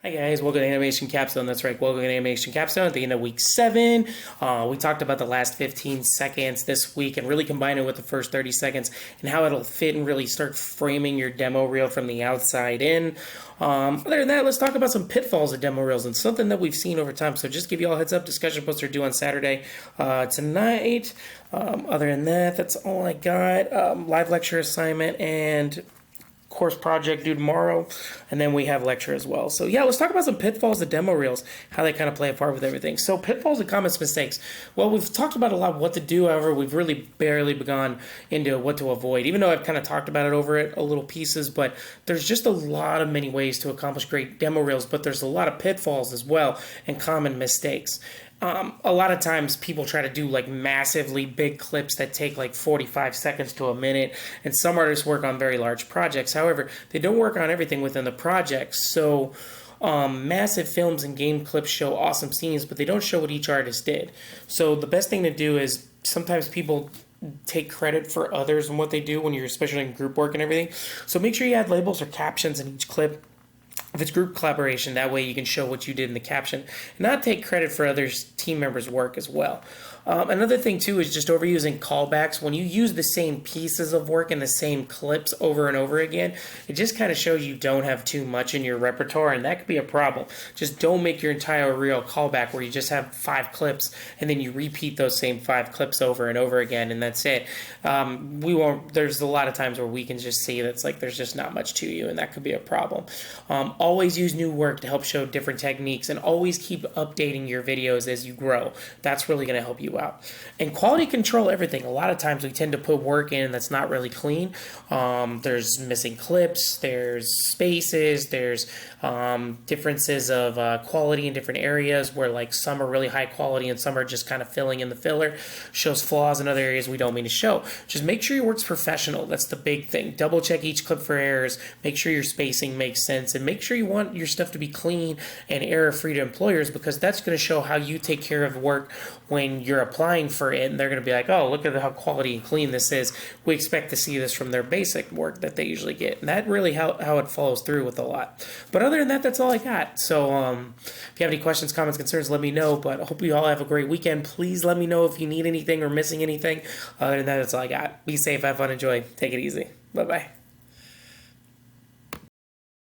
Hi guys, welcome to Animation Capstone. That's right, welcome to Animation Capstone at the end of week 7. We talked about the last 15 seconds this week and really combine it with the first 30 seconds and how it'll fit and really start framing your demo reel from the outside in. Other than that, let's talk about some pitfalls of demo reels and something that we've seen over time. So just give you all a heads up, discussion posts are due on Saturday tonight. Other than that, that's all I got. Live lecture assignment and course project due tomorrow, and then we have lecture as well. So yeah, let's talk about some pitfalls of demo reels, how they kind of play a part with everything. So pitfalls and common mistakes. Well, we've talked about a lot of what to do. However, we've really barely begun into what to avoid, even though I've kind of talked about it over it a little pieces. But there's just a lot of many ways to accomplish great demo reels, but there's a lot of pitfalls as well and common mistakes. A lot of times people try to do like massively big clips that take like 45 seconds to a minute, and some artists work on very large projects. However, they don't work on everything within the project. So massive films and game clips show awesome scenes, but they don't show what each artist did. So the best thing to do is sometimes people take credit for others and what they do when you're especially in group work and everything. So make sure you add labels or captions in each clip. If it's group collaboration, that way you can show what you did in the caption and not take credit for others' team members' work as well. Another thing too is just overusing callbacks. When you use the same pieces of work in the same clips over and over again, it just kind of shows you don't have too much in your repertoire, and that could be a problem. Just don't make your entire reel callback where you just have 5 clips and then you repeat those same 5 clips over and over again, and that's it. There's a lot of times where we can just see that's like there's just not much to you, and that could be a problem. Always use new work to help show different techniques, and always keep updating your videos as you grow. That's really going to help you out. And quality control everything. A lot of times we tend to put work in that's not really clean. There's missing clips, there's spaces, there's differences of quality in different areas where like some are really high quality and some are just kind of filling in the filler. Shows flaws in other areas we don't mean to show. Just make sure your work's professional. That's the big thing. Double check each clip for errors. Make sure your spacing makes sense, and make sure you want your stuff to be clean and error-free to employers, because that's going to show how you take care of work when you're applying for it, and they're going to be like, oh, look at how quality and clean this is. We expect to see this from their basic work that they usually get. And that really how it follows through with a lot. But other than that, that's all I got. So if you have any questions, comments, concerns, let me know. But I hope you all have a great weekend. Please let me know if you need anything or missing anything. Other than that, that's all I got. Be safe, have fun, enjoy. Take it easy. Bye-bye.